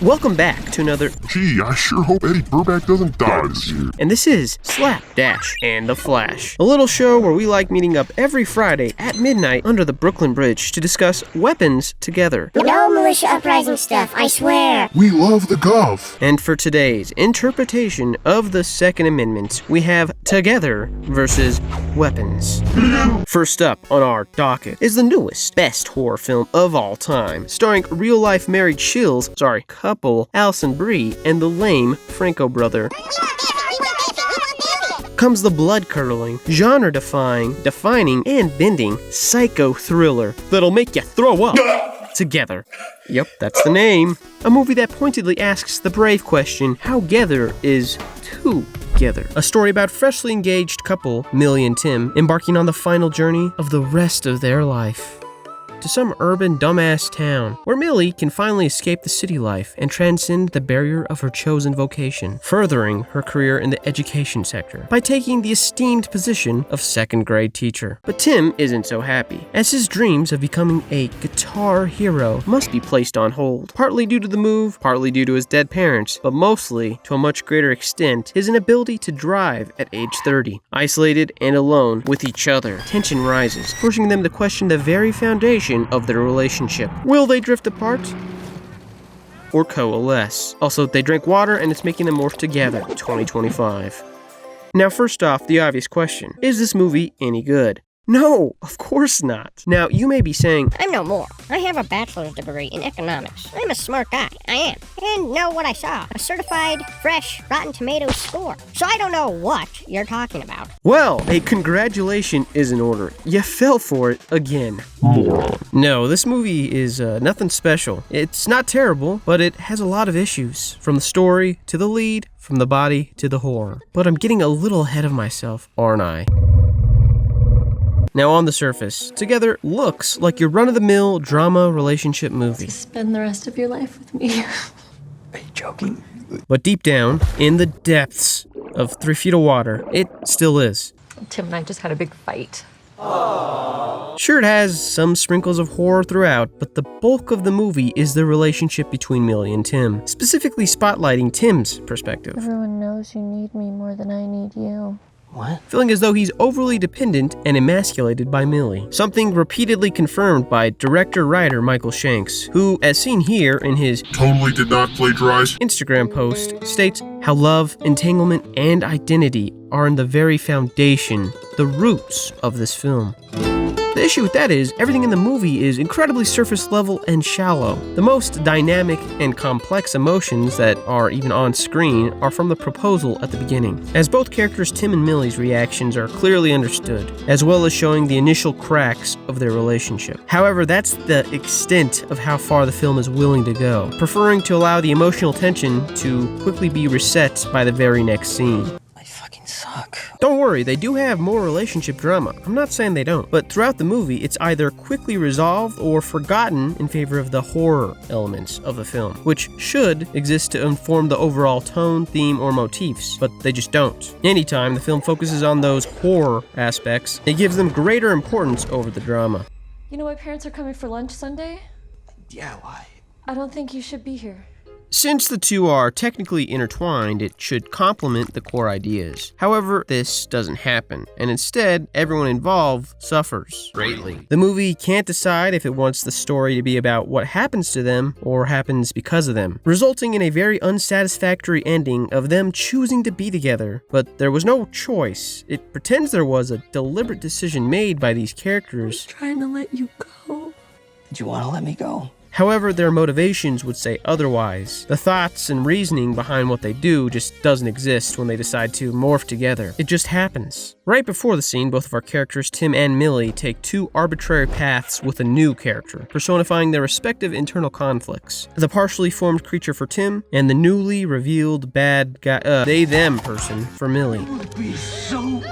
Welcome back to another... Gee, I sure hope Eddie Burback doesn't die this year. And this is Slap, Dash, and the Flash, a little show where we like meeting up every Friday at midnight under the Brooklyn Bridge to discuss weapons together. No militia uprising stuff, I swear. We love the Gov. And for today's interpretation of the Second Amendment, we have Together versus Weapons. First up on our docket is the newest, best horror film of all time, starring real-life married couple Allison Brie and the lame Franco brother. Comes the blood-curdling, genre-defining, and bending psycho thriller that'll make you throw up. Together. Yep, that's the name. A movie that pointedly asks the brave question, how together is together? A story about freshly engaged couple, Millie and Tim, embarking on the final journey of the rest of their life to some urban dumbass town, where Millie can finally escape the city life and transcend the barrier of her chosen vocation, furthering her career in the education sector by taking the esteemed position of second-grade teacher. But Tim isn't so happy, as his dreams of becoming a guitar hero must be placed on hold, partly due to the move, partly due to his dead parents, but mostly, to a much greater extent, his inability to drive at age 30. Isolated and alone with each other, tension rises, forcing them to question the very foundation of their relationship. Will they drift apart or coalesce? Also, they drank water and it's making them morph together. 2025. Now, first off, the obvious question. Is this movie any good? No, of course not. Now, you may be saying, I'm no more. I have a bachelor's degree in economics. I'm a smart guy. I am. And know what I saw. A certified, fresh, Rotten Tomatoes score. So I don't know what you're talking about. well, a congratulation is in order. You fell for it again. Moron. No, this movie is nothing special. It's not terrible, but it has a lot of issues. From the story to the lead, from the body to the horror. But I'm getting a little ahead of myself, aren't I? Now, on the surface, Together looks like your run-of-the-mill drama relationship movie. Spend the rest of your life with me. Are you joking? But deep down, in the depths of 3 feet of water, it still is. Tim and I just had a big fight. Sure, it has some sprinkles of horror throughout, but the bulk of the movie is the relationship between Millie and Tim, specifically spotlighting Tim's perspective. Everyone knows you need me more than I need you. What? Feeling as though he's overly dependent and emasculated by Millie. Something repeatedly confirmed by director-writer Michael Shanks, who, as seen here in his Totally did not plagiarize. Instagram post, states how love, entanglement, and identity are in the very foundation, the roots of this film. The issue with that is, everything in the movie is incredibly surface level and shallow. The most dynamic and complex emotions that are even on screen are from the proposal at the beginning, as both characters Tim and Millie's reactions are clearly understood, as well as showing the initial cracks of their relationship. However, that's the extent of how far the film is willing to go, preferring to allow the emotional tension to quickly be reset by the very next scene. I fucking suck. Don't worry, they do have more relationship drama. I'm not saying they don't. But throughout the movie, it's either quickly resolved or forgotten in favor of the horror elements of the film, which should exist to inform the overall tone, theme, or motifs, but they just don't. Anytime the film focuses on those horror aspects, it gives them greater importance over the drama. You know my parents are coming for lunch Sunday? Yeah, why? I don't think you should be here. Since the two are technically intertwined, it should complement the core ideas. However, this doesn't happen, and instead, everyone involved suffers greatly. The movie can't decide if it wants the story to be about what happens to them or happens because of them, resulting in a very unsatisfactory ending of them choosing to be together. But there was no choice. It pretends there was a deliberate decision made by these characters. Trying to let you go. Did you want to let me go? However, their motivations would say otherwise. The thoughts and reasoning behind what they do just doesn't exist when they decide to morph together. It just happens. Right before the scene, both of our characters, Tim and Millie, take two arbitrary paths with a new character, personifying their respective internal conflicts. The partially formed creature for Tim, and the newly revealed bad guy, they-them person for Millie. It would be so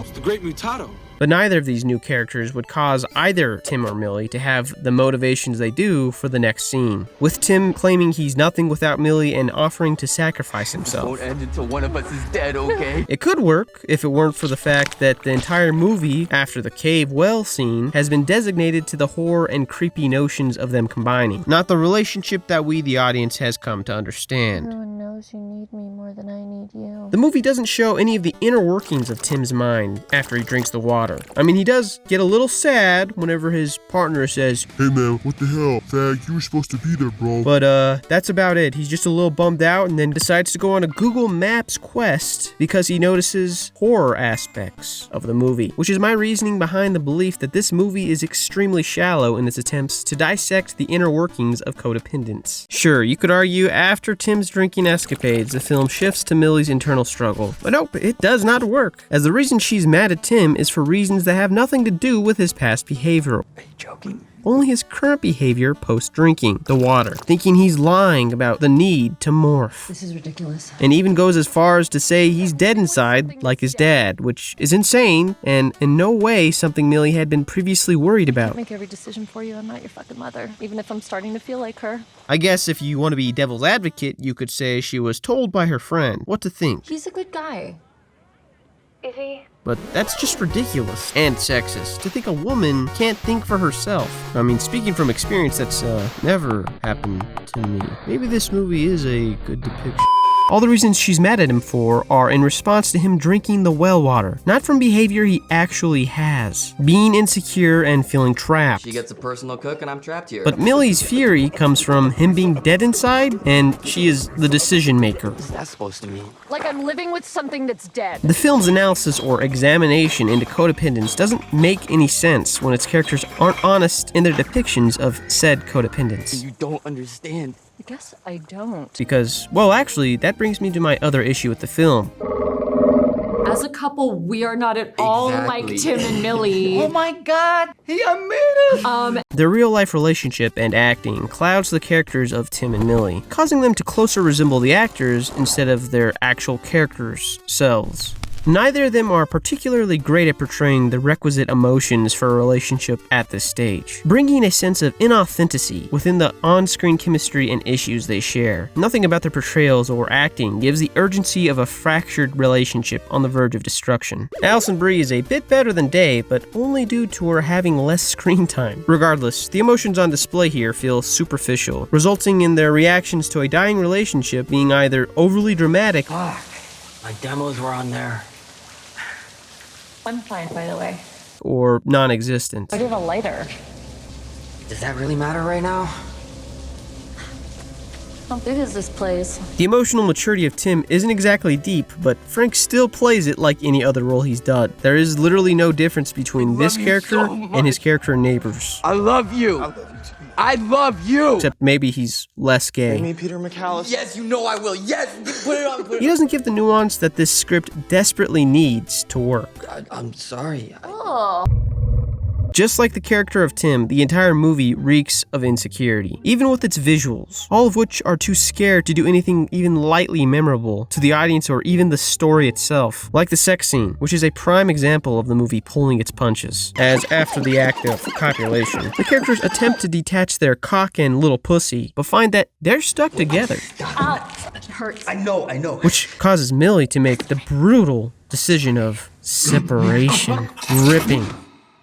It's the Great Mutado. But neither of these new characters would cause either Tim or Millie to have the motivations they do for the next scene, with Tim claiming he's nothing without Millie and offering to sacrifice himself. Won't end until one of us is dead, okay? It could work if it weren't for the fact that the entire movie, after the cave well scene, has been designated to the horror and creepy notions of them combining, not the relationship that we, the audience, has come to understand. Everyone knows you need me more than I need you. The movie doesn't show any of the inner workings of Tim's mind after he drinks the water. I mean, he does get a little sad whenever his partner says, Hey man, what the hell? Fag, you were supposed to be there, bro. but that's about it. He's just a little bummed out and then decides to go on a Google Maps quest because he notices horror aspects of the movie, which is my reasoning behind the belief that this movie is extremely shallow in its attempts to dissect the inner workings of codependence. Sure, you could argue after Tim's drinking escapades, the film shifts to Millie's internal struggle, but nope, it does not work, as the reason she's mad at Tim is for reasons that have nothing to do with his past behavior. Are you joking? Only his current behavior post-drinking the water, thinking he's lying about the need to morph. This is ridiculous. And even goes as far as to say he's dead inside, like his dad, which is insane and in no way something Millie had been previously worried about. Make every decision for you. I'm not your fucking mother, even if I'm starting to feel like her. I guess if you want to be devil's advocate, you could say she was told by her friend what to think. He's a good guy. Is he? But that's just ridiculous and sexist to think a woman can't think for herself. I mean, speaking from experience, that's never happened to me. Maybe this movie is a good depiction. All the reasons she's mad at him for are in response to him drinking the well water, not from behavior he actually has. Being insecure and feeling trapped. She gets a personal cook and I'm trapped here. But Millie's fury comes from him being dead inside, and she is the decision maker. What's that supposed to mean? Like I'm living with something that's dead. The film's analysis or examination into codependence doesn't make any sense when its characters aren't honest in their depictions of said codependence. You don't understand. I guess I don't. Because, well, actually, that brings me to my other issue with the film. As a couple, we are not at all like Tim and Millie. Oh my god, he admitted it! Their real-life relationship and acting clouds the characters of Tim and Millie, causing them to closer resemble the actors instead of their actual characters' selves. Neither of them are particularly great at portraying the requisite emotions for a relationship at this stage, bringing a sense of inauthenticity within the on-screen chemistry and issues they share. Nothing about their portrayals or acting gives the urgency of a fractured relationship on the verge of destruction. Allison Brie is a bit better than Dave, but only due to her having less screen time. Regardless, the emotions on display here feel superficial, resulting in their reactions to a dying relationship being either overly dramatic. Fuck, my demos were on there. I'm fine, by the way. Or non-existent. I do have a lighter. Does that really matter right now? How big is this place? The emotional maturity of Tim isn't exactly deep, but Frank still plays it like any other role he's done. There is literally no difference between this character and his character in Neighbors. I love you. I love you. Except maybe he's less gay. Me, Peter McAllister. Yes, you know I will. Yes, put it on. Put it He doesn't give the nuance that this script desperately needs to work. I'm sorry. Oh. Just like the character of Tim, the entire movie reeks of insecurity, even with its visuals, all of which are too scared to do anything even lightly memorable to the audience or even the story itself, like the sex scene, which is a prime example of the movie pulling its punches, as after the act of copulation, the characters attempt to detach their cock and little pussy, but find that they're stuck together. Ow, it hurts. I know. Which causes Millie to make the brutal decision of separation, ripping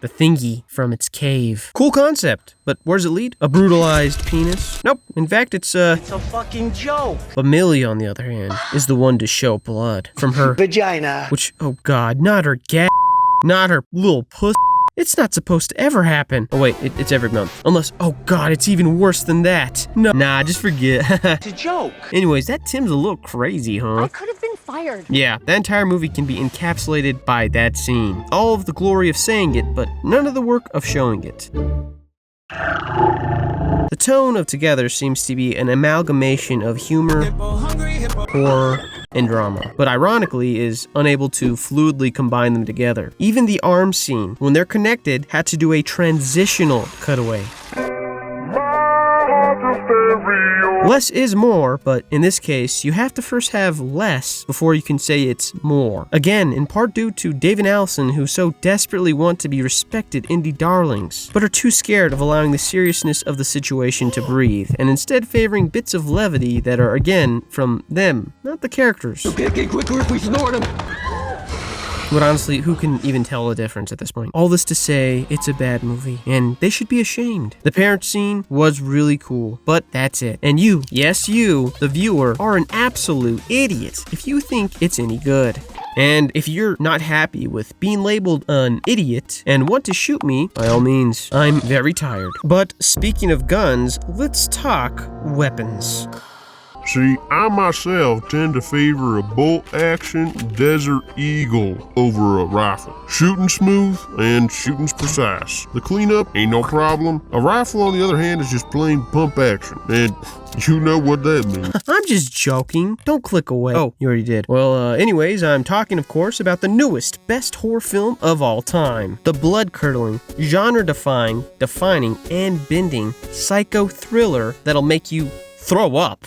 the thingy from its cave. Cool concept, but where does it lead? A brutalized penis? Nope, in fact it's a fucking joke. But Millie, on the other hand, is the one to show blood from her Vagina. which, oh god, not her not her little pussy. It's not supposed to ever happen. Oh wait, it's every month. Unless, oh god, it's even worse than that. No, nah, just forget. It's a joke. Anyways, that Tim's a little crazy, huh? I could have been fired. Yeah, the entire movie can be encapsulated by that scene. All of the glory of saying it, but none of the work of showing it. The tone of Together seems to be an amalgamation of humor, horror, and drama, but ironically is unable to fluidly combine them together. Even the arm scene, when they're connected, had to do a transitional cutaway. Less is more, but in this case, you have to first have less before you can say it's more. Again, in part due to Dave and Allison, who so desperately want to be respected indie darlings, but are too scared of allowing the seriousness of the situation to breathe, and instead favoring bits of levity that are, again, from them, not the characters. Okay, get quicker if we snort him. But honestly, who can even tell the difference at this point? All this to say, it's a bad movie, and they should be ashamed. The parent scene was really cool, but that's it. And you, yes you, the viewer, are an absolute idiot if you think it's any good. And if you're not happy with being labeled an idiot and want to shoot me, by all means, I'm very tired. But speaking of guns, let's talk weapons. See, I myself tend to favor a bolt-action Desert Eagle over a rifle. Shooting smooth and shooting's precise. The cleanup ain't no problem. A rifle, on the other hand, is just plain pump action, and you know what that means. I'm just joking. Don't click away. Oh, you already did. Well, anyways, I'm talking, of course, about the newest best horror film of all time. The blood-curdling, genre-defying, defining, and bending psycho thriller that'll make you throw up.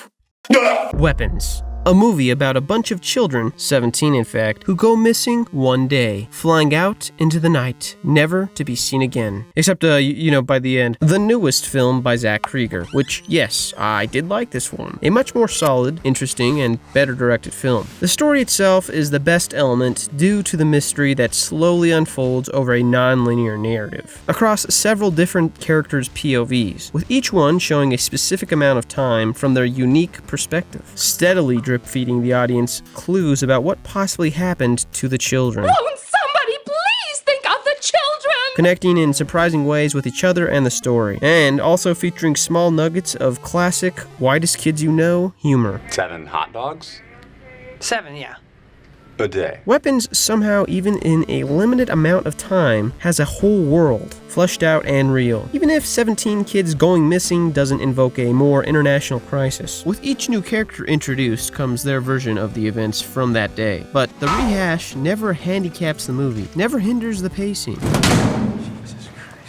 Weapons. A movie about a bunch of children, 17 in fact, who go missing one day, flying out into the night, never to be seen again. Except, by the end. The newest film by Zach Krieger, which, yes, I did like this one. A much more solid, interesting, and better directed film. The story itself is the best element due to the mystery that slowly unfolds over a non-linear narrative, across several different characters' POVs, with each one showing a specific amount of time from their unique perspective, steadily drip-feeding the audience clues about what possibly happened to the children. Won't somebody please think of the children? Connecting in surprising ways with each other and the story, and also featuring small nuggets of classic, whitest kids you know humor. 7 hot dogs 7, yeah. a day. Weapons somehow, even in a limited amount of time, has a whole world, fleshed out and real, even if 17 kids going missing doesn't invoke a more international crisis. With each new character introduced comes their version of the events from that day, but the rehash never handicaps the movie, never hinders the pacing.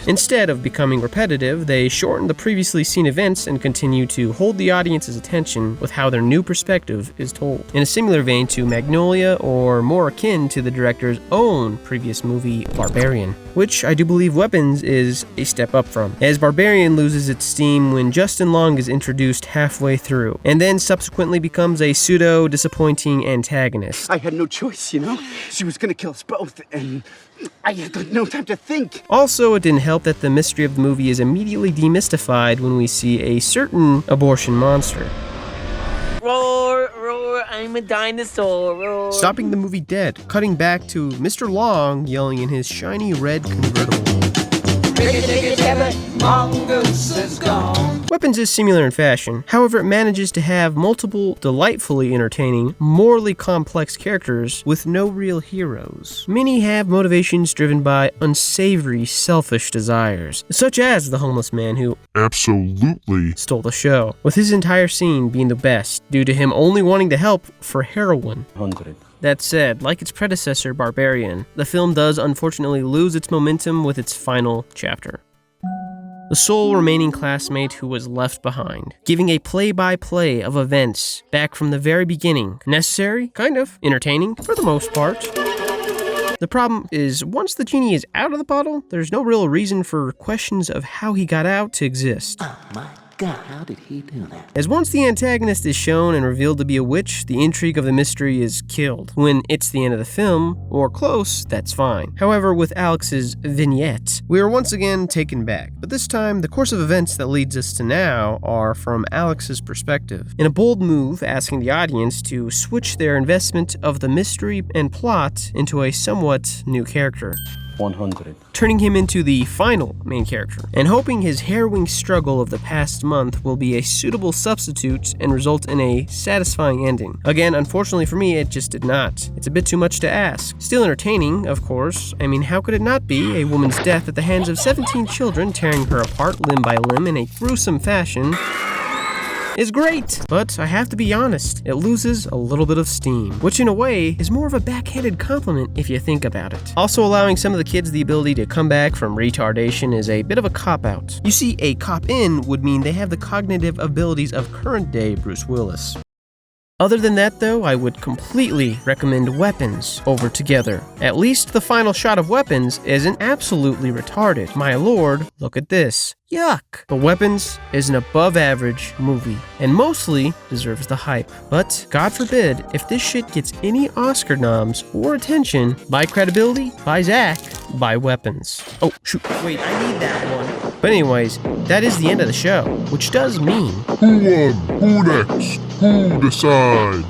Instead of becoming repetitive, they shorten the previously seen events and continue to hold the audience's attention with how their new perspective is told. In a similar vein to Magnolia, or more akin to the director's own previous movie, Barbarian, which I do believe Weapons is a step up from, as Barbarian loses its steam when Justin Long is introduced halfway through, and then subsequently becomes a pseudo-disappointing antagonist. I had no choice, you know? She was gonna kill us both, and I had no time to think. Also, it didn't help that the mystery of the movie is immediately demystified when we see a certain abortion monster. Roar, roar, I'm a dinosaur, roar. Stopping the movie dead, cutting back to Mr. Long yelling in his shiny red convertible. Weapons is similar in fashion, however it manages to have multiple delightfully entertaining, morally complex characters with no real heroes. Many have motivations driven by unsavory, selfish desires, such as the homeless man who Absolutely stole the show, with his entire scene being the best due to him only wanting to help for heroin. 100. That said, like its predecessor, Barbarian, the film does unfortunately lose its momentum with its final chapter. The sole remaining classmate who was left behind, giving a play-by-play of events back from the very beginning. Necessary? Kind of. Entertaining? For the most part. The problem is, once the genie is out of the bottle, there's no real reason for questions of how he got out to exist. Oh my God, how did he do that? As once the antagonist is shown and revealed to be a witch, the intrigue of the mystery is killed. When it's the end of the film, or close, that's fine. However, with Alex's vignette, we are once again taken back. But this time, the course of events that leads us to now are from Alex's perspective. In a bold move, asking the audience to switch their investment of the mystery and plot into a somewhat new character. 100. Turning him into the final main character, and hoping his harrowing struggle of the past month will be a suitable substitute and result in a satisfying ending. Again, unfortunately for me, it just did not. It's a bit too much to ask. Still entertaining, of course. I mean, how could it not be? A woman's death at the hands of 17 children tearing her apart limb by limb in a gruesome fashion is great, but I have to be honest, it loses a little bit of steam, which in a way is more of a backhanded compliment if you think about it. Also, allowing some of the kids the ability to come back from retardation is a bit of a cop-out. You see, a cop-in would mean they have the cognitive abilities of current-day Bruce Willis. Other than that though, I would completely recommend Weapons over Together. At least the final shot of Weapons isn't absolutely retarded. My lord, look at this. Yuck! But Weapons is an above average movie, and mostly deserves the hype. But, God forbid, if this shit gets any Oscar noms or attention, by credibility, by Zach, by Weapons. Oh, shoot, wait, I need that one. But anyways, that is the end of the show, which does mean... Who won? Who next? Who decide?